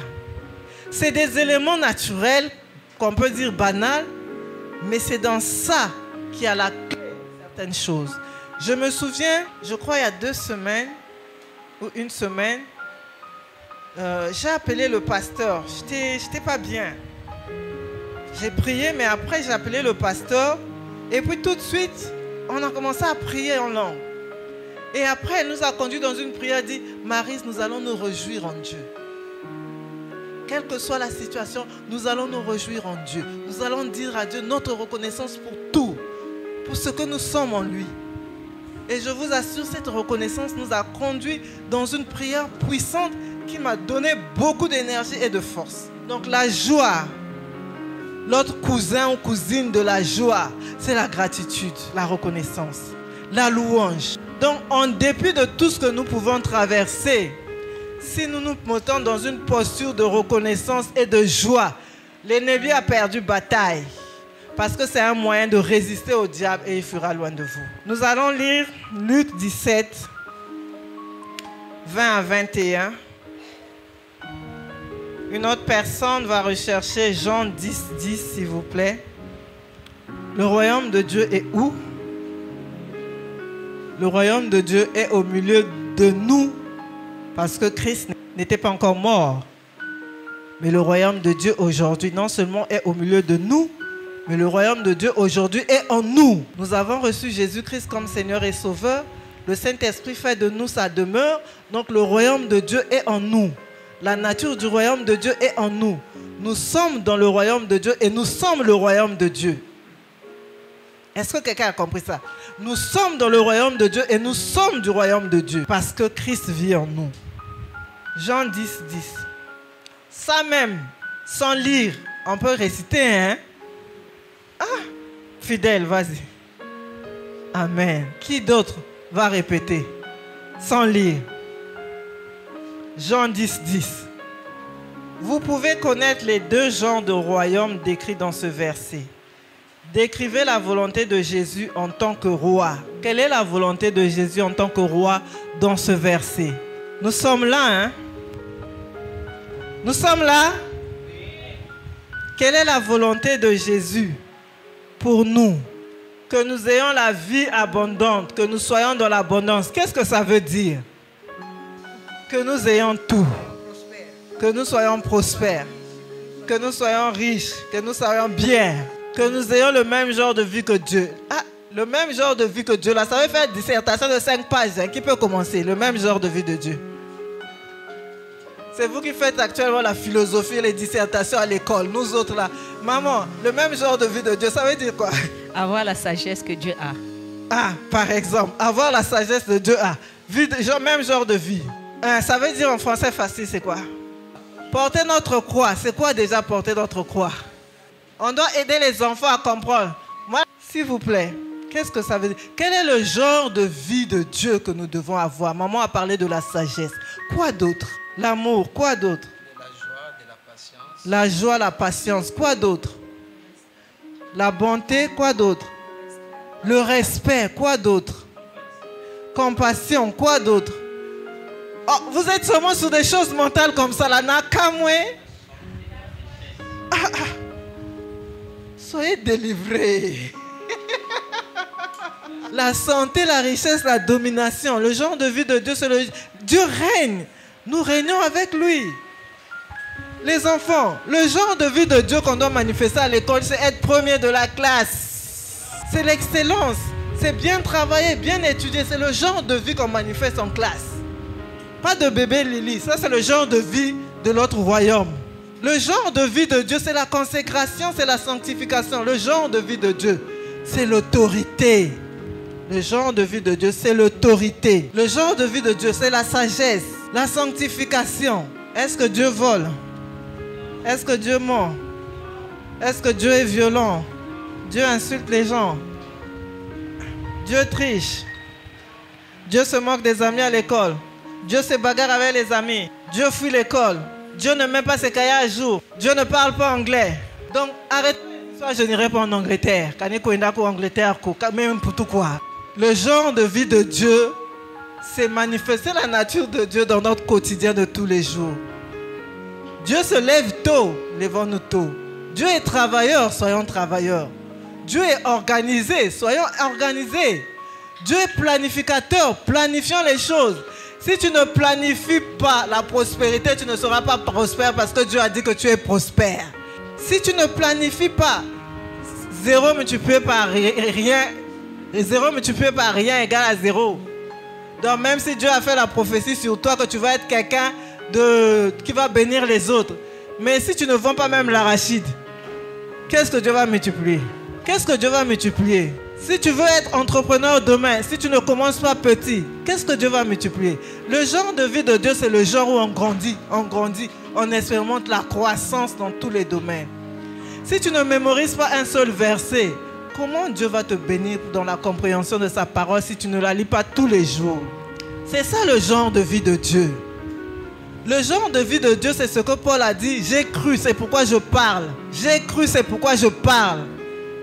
C'est des éléments naturels qu'on peut dire banals, mais c'est dans ça qu'il y a la clé de certaines choses. Je me souviens, je crois il y a 2 semaines ou 1 semaine, j'ai appelé le pasteur. J'étais pas bien. J'ai prié, mais après j'ai appelé le pasteur. Et puis tout de suite, on a commencé à prier en langue. Et après, elle nous a conduits dans une prière, dit, Maryse, nous allons nous réjouir en Dieu. Quelle que soit la situation, nous allons nous réjouir en Dieu. Nous allons dire à Dieu notre reconnaissance pour tout, pour ce que nous sommes en lui. Et je vous assure, cette reconnaissance nous a conduits dans une prière puissante qui m'a donné beaucoup d'énergie et de force. Donc la joie, l'autre cousin ou cousine de la joie, c'est la gratitude, la reconnaissance, la louange. Donc en dépit de tout ce que nous pouvons traverser, si nous nous mettons dans une posture de reconnaissance et de joie, l'ennemi a perdu bataille. Parce que c'est un moyen de résister au diable et il fuira loin de vous. Nous allons lire Luc 17, 20 à 21. Une autre personne va rechercher Jean 10, 10, s'il vous plaît. Le royaume de Dieu est où? Le royaume de Dieu est au milieu de nous. Parce que Christ n'était pas encore mort. Mais le royaume de Dieu aujourd'hui, non seulement est au milieu de nous, mais le royaume de Dieu aujourd'hui est en nous. Nous avons reçu Jésus-Christ comme Seigneur et Sauveur. Le Saint-Esprit fait de nous sa demeure. Donc le royaume de Dieu est en nous. La nature du royaume de Dieu est en nous. Nous sommes dans le royaume de Dieu et nous sommes le royaume de Dieu. Est-ce que quelqu'un a compris ça? Nous sommes dans le royaume de Dieu et nous sommes du royaume de Dieu parce que Christ vit en nous. Jean 10, 10. Ça même, sans lire, on peut réciter, hein? Ah, fidèle, vas-y. Amen. Qui d'autre va répéter sans lire? Jean 10, 10. Vous pouvez connaître les 2 genres de royaume décrits dans ce verset. Décrivez la volonté de Jésus en tant que roi. Quelle est la volonté de Jésus en tant que roi dans ce verset? Nous sommes là, hein? Nous sommes là. Quelle est la volonté de Jésus pour nous? Que nous ayons la vie abondante, que nous soyons dans l'abondance. Qu'est-ce que ça veut dire? Que nous ayons tout. Que nous soyons prospères. Que nous soyons riches. Que nous soyons bien. Que nous ayons le même genre de vie que Dieu. Ah, le même genre de vie que Dieu. Là, ça veut faire une dissertation de 5 pages. Hein, qui peut commencer? Le même genre de vie de Dieu. C'est vous qui faites actuellement la philosophie et les dissertations à l'école. Nous autres là. Maman, le même genre de vie de Dieu, ça veut dire quoi? Avoir la sagesse que Dieu a. Ah, par exemple, avoir la sagesse de Dieu a. Même genre de vie. Ça veut dire en français facile, c'est quoi? Porter notre croix. C'est quoi déjà porter notre croix? On doit aider les enfants à comprendre. Moi, s'il vous plaît, qu'est-ce que ça veut dire? Quel est le genre de vie de Dieu que nous devons avoir? Maman a parlé de la sagesse. Quoi d'autre? L'amour, quoi d'autre? La joie, de la patience. La joie, la patience, quoi d'autre? La bonté, quoi d'autre? Le respect, quoi d'autre? Compassion, quoi d'autre? Oh, vous êtes seulement sur des choses mentales comme ça, là, nakamwe. Soyez délivrés. La santé, la richesse, la domination, le genre de vie de Dieu, c'est le... Dieu règne. Nous régnons avec lui. Les enfants, le genre de vie de Dieu qu'on doit manifester à l'école, c'est être premier de la classe. C'est l'excellence. C'est bien travailler, bien étudier. C'est le genre de vie qu'on manifeste en classe. Pas de bébé Lily. Ça, c'est le genre de vie de notre royaume. Le genre de vie de Dieu, c'est la consécration, c'est la sanctification. Le genre de vie de Dieu, c'est l'autorité. Le genre de vie de Dieu, c'est l'autorité. Le genre de vie de Dieu, c'est la sagesse, la sanctification. Est-ce que Dieu vole? Est-ce que Dieu ment? Est-ce que Dieu est violent? Dieu insulte les gens. Dieu triche. Dieu se moque des amis à l'école. Dieu se bagarre avec les amis. Dieu fuit l'école. Dieu ne met pas ses cahiers à jour. Dieu ne parle pas anglais. Donc arrêtez. Soit je n'irai pas en Angleterre. Même pour tout quoi. Le genre de vie de Dieu, c'est manifester la nature de Dieu dans notre quotidien de tous les jours. Dieu se lève tôt, lèvons-nous tôt. Dieu est travailleur, soyons travailleurs. Dieu est organisé, soyons organisés. Dieu est planificateur, planifions les choses. Si tu ne planifies pas la prospérité, tu ne seras pas prospère parce que Dieu a dit que tu es prospère. Si tu ne planifies pas, 0 multiplié par rien, 0 multiplié par rien égale à 0. Donc même si Dieu a fait la prophétie sur toi que tu vas être quelqu'un qui va bénir les autres, mais si tu ne vends pas même l'arachide, qu'est-ce que Dieu va multiplier? Qu'est-ce que Dieu va multiplier? Si tu veux être entrepreneur demain, si tu ne commences pas petit, qu'est-ce que Dieu va multiplier? Le genre de vie de Dieu, c'est le genre où on grandit, on expérimente la croissance dans tous les domaines. Si tu ne mémorises pas un seul verset, comment Dieu va te bénir dans la compréhension de sa parole si tu ne la lis pas tous les jours? C'est ça le genre de vie de Dieu. Le genre de vie de Dieu, c'est ce que Paul a dit. J'ai cru, c'est pourquoi je parle. J'ai cru, c'est pourquoi je parle.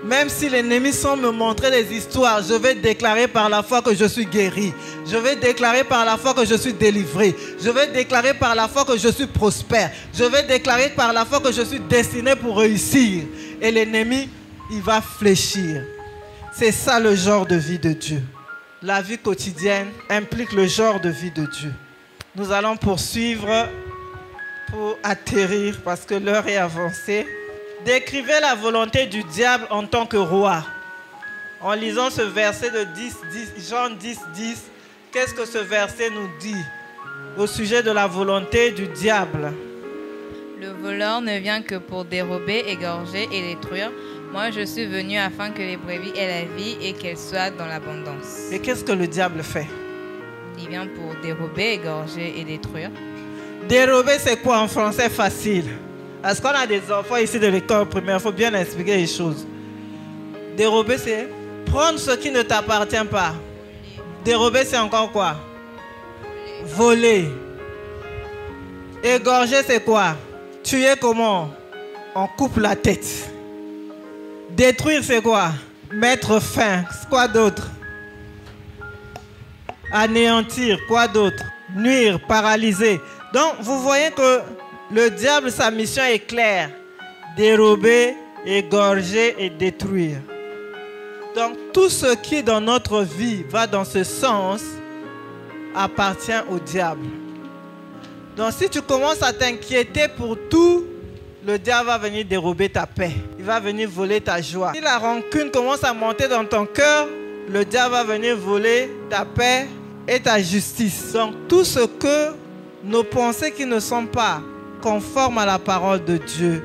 Même si l'ennemi semble me montrer des histoires, je vais déclarer par la foi que je suis guéri. Je vais déclarer par la foi que je suis délivré. Je vais déclarer par la foi que je suis prospère. Je vais déclarer par la foi que je suis destiné pour réussir. Et l'ennemi, il va fléchir. C'est ça le genre de vie de Dieu. La vie quotidienne implique le genre de vie de Dieu. Nous allons poursuivre pour atterrir parce que l'heure est avancée. Décrivez la volonté du diable en tant que roi. En lisant ce verset de Jean 10, 10, qu'est-ce que ce verset nous dit au sujet de la volonté du diable? Le voleur ne vient que pour dérober, égorger et détruire. Moi, je suis venu afin que les brebis aient la vie et qu'elles soient dans l'abondance. Et qu'est-ce que le diable fait? Il vient pour dérober, égorger et détruire. Dérober, c'est quoi en français facile? Parce qu'on a des enfants ici de l'école primaire, il faut bien expliquer les choses. Dérober, c'est prendre ce qui ne t'appartient pas. Dérober, c'est encore quoi? Voler. Égorger, c'est quoi? Tuer comment? On coupe la tête. Détruire, c'est quoi? Mettre fin. Quoi d'autre? Anéantir. Quoi d'autre? Nuire, paralyser. Donc, vous voyez que Le diable, sa mission est claire. Dérober, égorger et détruire. Donc tout ce qui dans notre vie va dans ce sens appartient au diable. Donc si tu commences à t'inquiéter pour tout, le diable va venir dérober ta paix. Il va venir voler ta joie. Si la rancune commence à monter dans ton cœur, le diable va venir voler ta paix et ta justice. Donc tout ce que nos pensées qui ne sont pas conformes à la parole de Dieu,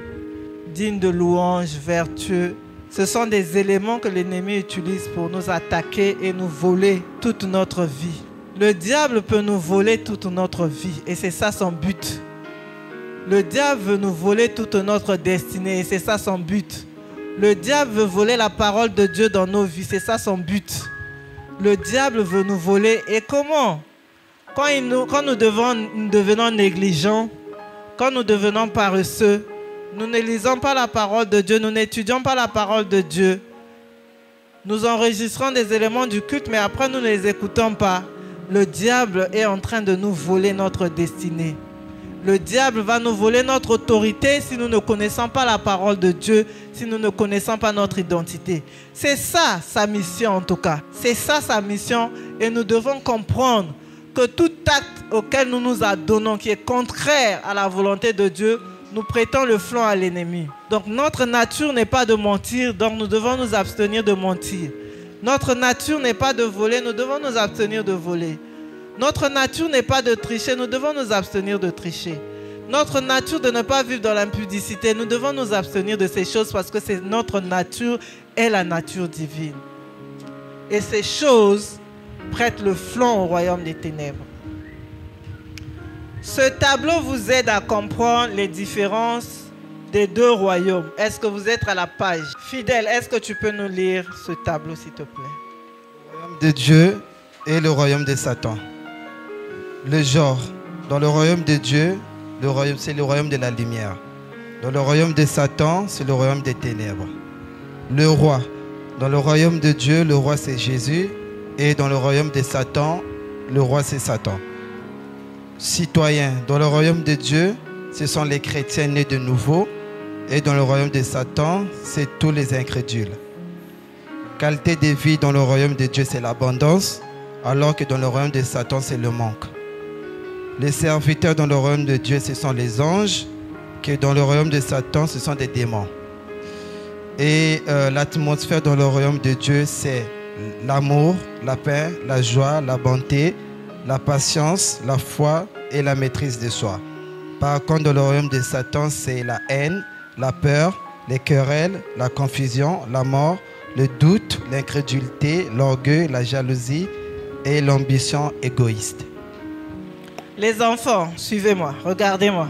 dignes de louange, vertueux, ce sont des éléments que l'ennemi utilise pour nous attaquer et nous voler toute notre vie. Le diable peut nous voler toute notre vie et c'est ça son but. Le diable veut nous voler toute notre destinée et c'est ça son but. Le diable veut voler la parole de Dieu dans nos vies, c'est ça son but. Le diable veut nous voler. Et comment? Quand nous devenons négligents, quand nous devenons paresseux, nous ne lisons pas la parole de Dieu, nous n'étudions pas la parole de Dieu. Nous enregistrons des éléments du culte, mais après nous ne les écoutons pas. Le diable est en train de nous voler notre destinée. Le diable va nous voler notre autorité si nous ne connaissons pas la parole de Dieu, si nous ne connaissons pas notre identité. C'est ça sa mission en tout cas. C'est ça sa mission et nous devons comprendre que tout acte auquel nous nous adonnons qui est contraire à la volonté de Dieu, nous prêtons le flanc à l'ennemi. Donc notre nature n'est pas de mentir, donc nous devons nous abstenir de mentir. Notre nature n'est pas de voler, nous devons nous abstenir de voler. Notre nature n'est pas de tricher, nous devons nous abstenir de tricher. Notre nature de ne pas vivre dans l'impudicité, nous devons nous abstenir de ces choses parce que c'est notre nature est la nature divine. Et ces choses prêtent le flanc au royaume des ténèbres. Ce tableau vous aide à comprendre les différences des deux royaumes. Est-ce que vous êtes à la page? Fidèle, est-ce que tu peux nous lire ce tableau s'il te plaît? Le royaume de Dieu et le royaume de Satan. Le genre, dans le royaume de Dieu, c'est le royaume de la lumière. Dans le royaume de Satan, c'est le royaume des ténèbres. Le roi, dans le royaume de Dieu, le roi c'est Jésus. Et dans le royaume de Satan, le roi c'est Satan. Citoyens, dans le royaume de Dieu, ce sont les chrétiens nés de nouveau. Et dans le royaume de Satan, c'est tous les incrédules. Qualité de vie dans le royaume de Dieu, c'est l'abondance, alors que dans le royaume de Satan, c'est le manque. Les serviteurs dans le royaume de Dieu, ce sont les anges, que dans le royaume de Satan, ce sont des démons. Et l'atmosphère dans le royaume de Dieu, c'est l'amour, la paix, la joie, la bonté, la patience, la foi et la maîtrise de soi. Par contre, dans le royaume de Satan, c'est la haine, la peur, les querelles, la confusion, la mort, le doute, l'incrédulité, l'orgueil, la jalousie et l'ambition égoïste. Les enfants, suivez-moi, regardez-moi.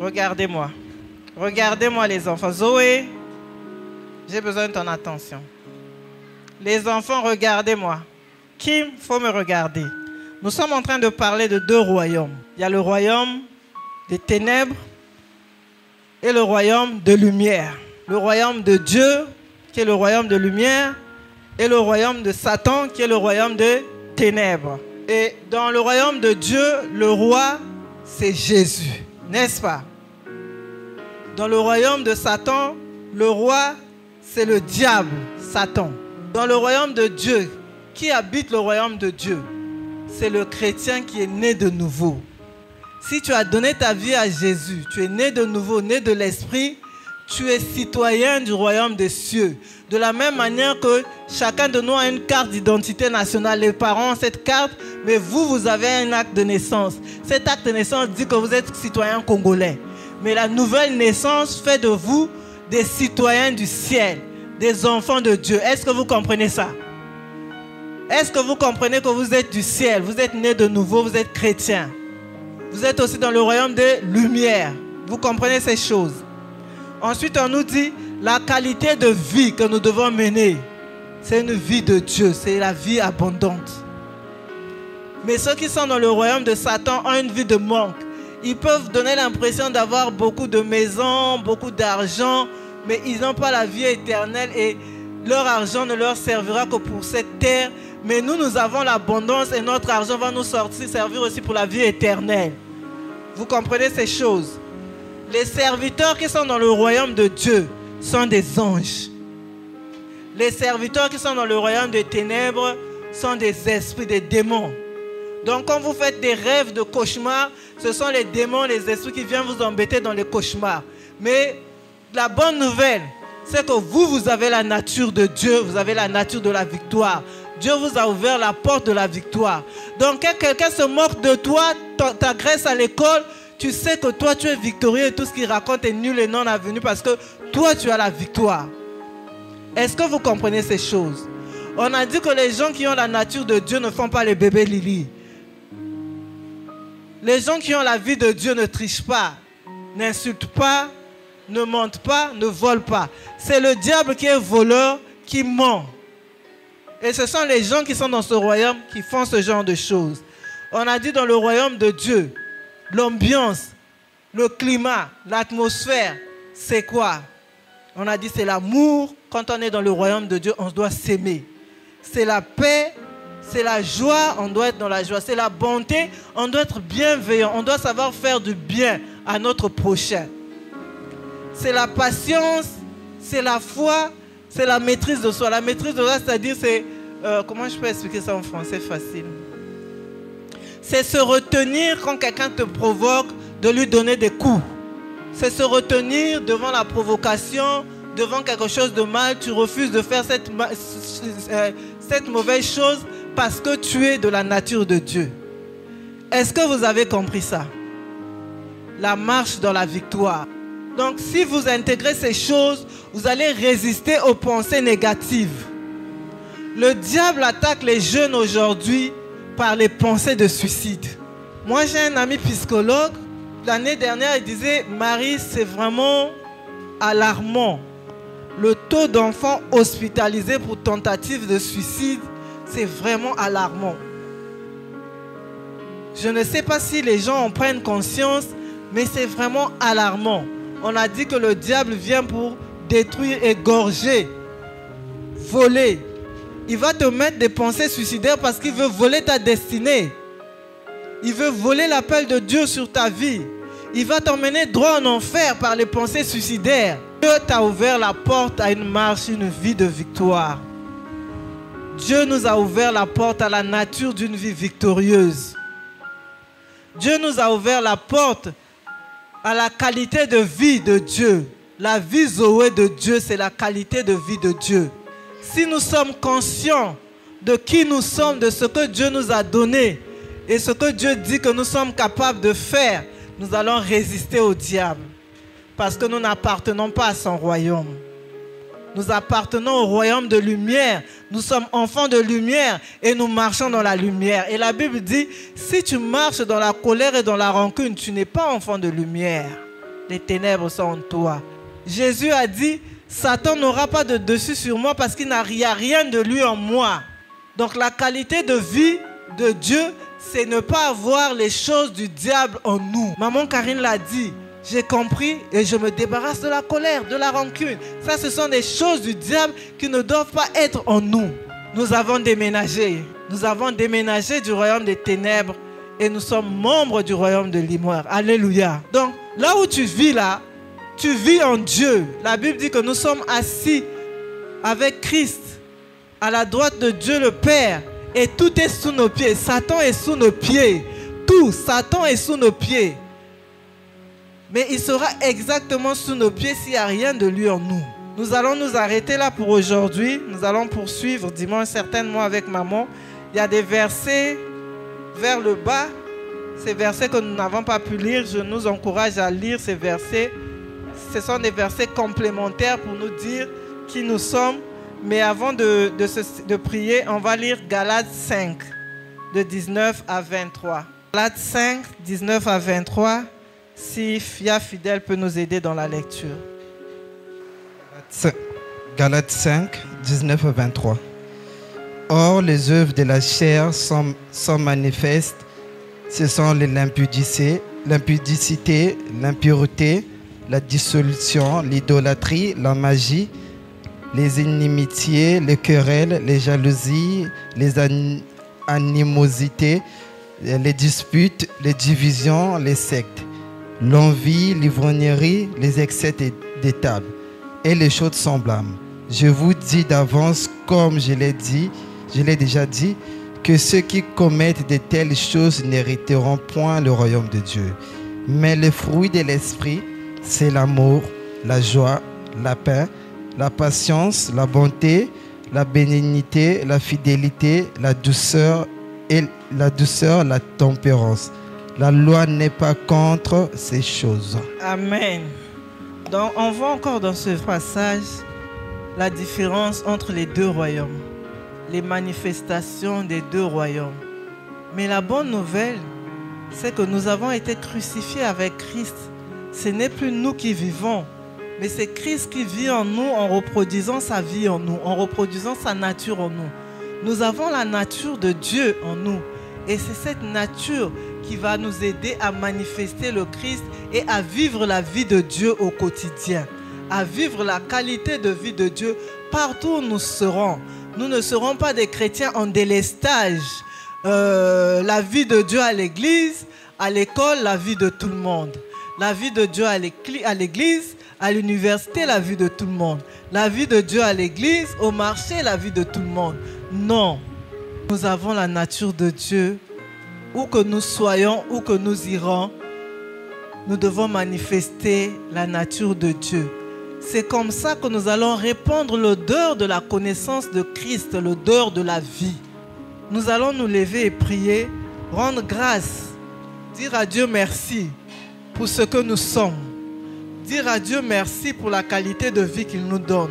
Regardez-moi. Regardez-moi les enfants. Zoé, j'ai besoin de ton attention. Les enfants, regardez-moi. Kim, il faut me regarder. Nous sommes en train de parler de deux royaumes. Il y a le royaume des ténèbres et le royaume de lumière. Le royaume de Dieu, qui est le royaume de lumière, et le royaume de Satan, qui est le royaume de ténèbres. Et dans le royaume de Dieu, le roi, c'est Jésus, n'est-ce pas? Dans le royaume de Satan, le roi, c'est le diable, Satan. Dans le royaume de Dieu, qui habite le royaume de Dieu? C'est le chrétien qui est né de nouveau. Si tu as donné ta vie à Jésus, tu es né de nouveau, né de l'Esprit, tu es citoyen du royaume des cieux. De la même manière que chacun de nous a une carte d'identité nationale. Les parents ont cette carte, mais vous avez un acte de naissance. Cet acte de naissance dit que vous êtes citoyen congolais. Mais la nouvelle naissance fait de vous des citoyens du ciel, des enfants de Dieu. Est-ce que vous comprenez ça? Est-ce que vous comprenez que vous êtes du ciel? Vous êtes né de nouveau, vous êtes chrétien. Vous êtes aussi dans le royaume des lumières. Vous comprenez ces choses? Ensuite, on nous dit la qualité de vie que nous devons mener. C'est une vie de Dieu, c'est la vie abondante. Mais ceux qui sont dans le royaume de Satan ont une vie de manque. Ils peuvent donner l'impression d'avoir beaucoup de maisons, beaucoup d'argent, mais ils n'ont pas la vie éternelle et leur argent ne leur servira que pour cette terre. Mais nous avons l'abondance et notre argent va nous servir aussi pour la vie éternelle. Vous comprenez ces choses? Les serviteurs qui sont dans le royaume de Dieu sont des anges. Les serviteurs qui sont dans le royaume des ténèbres sont des esprits, des démons. Donc quand vous faites des rêves de cauchemars, ce sont les démons, les esprits qui viennent vous embêter dans les cauchemars. Mais la bonne nouvelle, c'est que vous avez la nature de Dieu, vous avez la nature de la victoire. Dieu vous a ouvert la porte de la victoire. Donc quand quelqu'un se moque de toi, t'agresse à l'école, tu sais que toi tu es victorieux et tout ce qu'il raconte est nul et non avenu parce que toi tu as la victoire. Est-ce que vous comprenez ces choses? On a dit que les gens qui ont la nature de Dieu ne font pas les bébés Lili. Les gens qui ont la vie de Dieu ne trichent pas, n'insultent pas, ne mentent pas, ne volent pas. C'est le diable qui est voleur, qui ment. Et ce sont les gens qui sont dans ce royaume qui font ce genre de choses. On a dit dans le royaume de Dieu, l'ambiance, le climat, l'atmosphère, c'est quoi? On a dit c'est l'amour. Quand on est dans le royaume de Dieu, on doit s'aimer. C'est la paix, c'est la joie, on doit être dans la joie. C'est la bonté, on doit être bienveillant. On doit savoir faire du bien à notre prochain. C'est la patience, c'est la foi, c'est la maîtrise de soi. La maîtrise de soi, c'est-à-dire, c'est... comment je peux expliquer ça en français facile? C'est se retenir quand quelqu'un te provoque, de lui donner des coups. C'est se retenir devant la provocation, devant quelque chose de mal. Tu refuses de faire cette mauvaise chose parce que tu es de la nature de Dieu. Est-ce que vous avez compris ça? La marche dans la victoire. Donc si vous intégrez ces choses, vous allez résister aux pensées négatives. Le diable attaque les jeunes aujourd'hui par les pensées de suicide. Moi j'ai un ami psychologue, l'année dernière il disait, Marie, c'est vraiment alarmant. Le taux d'enfants hospitalisés pour tentative de suicide, c'est vraiment alarmant. Je ne sais pas si les gens en prennent conscience, mais c'est vraiment alarmant. On a dit que le diable vient pour détruire, égorger, voler. Il va te mettre des pensées suicidaires parce qu'il veut voler ta destinée. Il veut voler l'appel de Dieu sur ta vie. Il va t'emmener droit en enfer par les pensées suicidaires. Dieu t'a ouvert la porte à une marche, une vie de victoire. Dieu nous a ouvert la porte à la nature d'une vie victorieuse. Dieu nous a ouvert la porte à la qualité de vie de Dieu. La vie Zoé de Dieu, c'est la qualité de vie de Dieu. Si nous sommes conscients de qui nous sommes, de ce que Dieu nous a donné et ce que Dieu dit que nous sommes capables de faire, nous allons résister au diable. Parce que nous n'appartenons pas à son royaume. Nous appartenons au royaume de lumière. Nous sommes enfants de lumière et nous marchons dans la lumière. Et la Bible dit, si tu marches dans la colère et dans la rancune, tu n'es pas enfant de lumière. Les ténèbres sont en toi. Jésus a dit, Satan n'aura pas de dessus sur moi parce qu'il n'y a rien de lui en moi. Donc la qualité de vie de Dieu, c'est ne pas avoir les choses du diable en nous. Maman Karine l'a dit. J'ai compris et je me débarrasse de la colère, de la rancune. Ça, ce sont des choses du diable qui ne doivent pas être en nous. Nous avons déménagé. Nous avons déménagé du royaume des ténèbres et nous sommes membres du royaume de l'Immort. Alléluia. Donc, là où tu vis là, tu vis en Dieu. La Bible dit que nous sommes assis avec Christ à la droite de Dieu le Père et tout est sous nos pieds. Satan est sous nos pieds. Tout, Satan est sous nos pieds. Mais il sera exactement sous nos pieds s'il n'y a rien de lui en nous. Nous allons nous arrêter là pour aujourd'hui. Nous allons poursuivre dimanche certainement avec maman. Il y a des versets vers le bas. Ces versets que nous n'avons pas pu lire, je nous encourage à lire ces versets. Ce sont des versets complémentaires pour nous dire qui nous sommes. Mais avant de prier, on va lire Galates 5, de 19 à 23. Galates 5, 19 à 23. Si Fia Fidèle peut nous aider dans la lecture. Galates 5, 19 à 23. Or, les œuvres de la chair sont manifestes. Ce sont l'impudicité, l'impureté, la dissolution, l'idolâtrie, la magie, les inimitiés, les querelles, les jalousies, les animosités, les disputes, les divisions, les sectes. l'envie, l'ivrognerie, les excès des tables et les choses semblables. Je vous dis d'avance, comme je l'ai déjà dit, que ceux qui commettent de telles choses n'hériteront point le royaume de Dieu. Mais le fruit de l'esprit, c'est l'amour, la joie, la paix, la patience, la bonté, la bénignité, la fidélité, la douceur, la tempérance. La loi n'est pas contre ces choses. Amen. Donc on voit encore dans ce passage la différence entre les deux royaumes, les manifestations des deux royaumes. Mais la bonne nouvelle, c'est que nous avons été crucifiés avec Christ. Ce n'est plus nous qui vivons, mais c'est Christ qui vit en nous en reproduisant sa vie en nous, en reproduisant sa nature en nous. Nous avons la nature de Dieu en nous. Et c'est cette nature qui va nous aider à manifester le Christ et à vivre la vie de Dieu au quotidien. À vivre la qualité de vie de Dieu partout où nous serons. Nous ne serons pas des chrétiens en délestage. La vie de Dieu à l'église, à l'école, la vie de tout le monde. La vie de Dieu à l'église, à l'université, la vie de tout le monde. La vie de Dieu à l'église, au marché, la vie de tout le monde. Non. Nous avons la nature de Dieu. Où que nous soyons, où que nous irons, nous devons manifester la nature de Dieu. C'est comme ça que nous allons répandre l'odeur de la connaissance de Christ, l'odeur de la vie. Nous allons nous lever et prier, rendre grâce, dire à Dieu merci pour ce que nous sommes. Dire à Dieu merci pour la qualité de vie qu'il nous donne.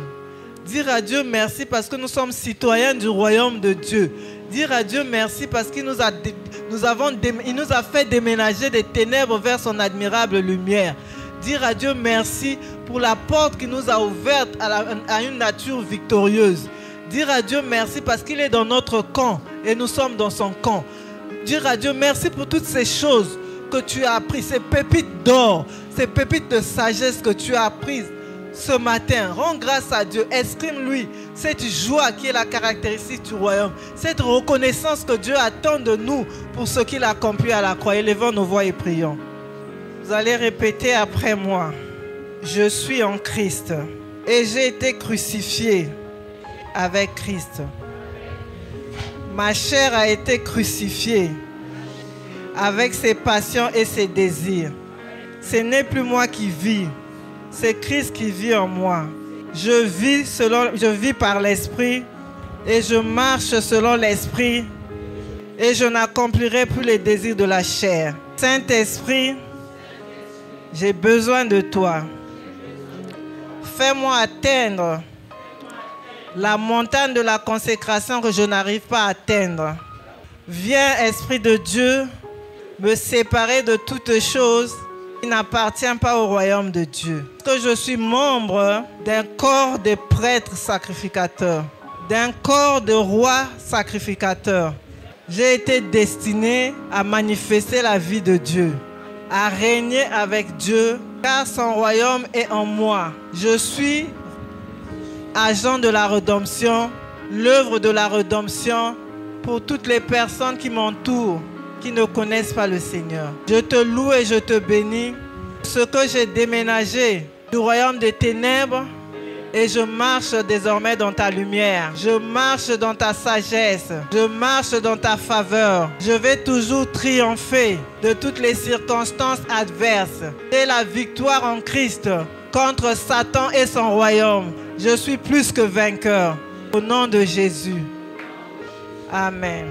Dire à Dieu merci parce que nous sommes citoyens du royaume de Dieu. Dire à Dieu merci parce qu'il nous a fait déménager des ténèbres vers son admirable lumière. Dire à Dieu merci pour la porte qu'il nous a ouverte à une nature victorieuse. Dire à Dieu merci parce qu'il est dans notre camp et nous sommes dans son camp. Dire à Dieu merci pour toutes ces choses que tu as apprises, ces pépites d'or, ces pépites de sagesse que tu as apprises ce matin. Rends grâce à Dieu, exprime-lui cette joie qui est la caractéristique du royaume, cette reconnaissance que Dieu attend de nous pour ce qu'il a accompli à la croix. Élevons nos voix et prions. Vous allez répéter après moi. Je suis en Christ et j'ai été crucifié avec Christ. Ma chair a été crucifiée avec ses passions et ses désirs. Ce n'est plus moi qui vis, c'est Christ qui vit en moi. Je vis par l'Esprit et je marche selon l'Esprit et je n'accomplirai plus les désirs de la chair. Saint-Esprit, j'ai besoin de toi. Fais-moi atteindre la montagne de la consécration que je n'arrive pas à atteindre. Viens, Esprit de Dieu, me séparer de toutes choses qui n'appartiennent pas au royaume de Dieu. Que je suis membre d'un corps de prêtres sacrificateurs, d'un corps de rois sacrificateurs. J'ai été destiné à manifester la vie de Dieu, à régner avec Dieu, car son royaume est en moi. Je suis agent de la rédemption, l'œuvre de la rédemption pour toutes les personnes qui m'entourent, qui ne connaissent pas le Seigneur. Je te loue et je te bénis, ce que j'ai déménagé du royaume des ténèbres et je marche désormais dans ta lumière. Je marche dans ta sagesse. Je marche dans ta faveur. Je vais toujours triompher de toutes les circonstances adverses. C'est la victoire en Christ contre Satan et son royaume. Je suis plus que vainqueur. Au nom de Jésus. Amen.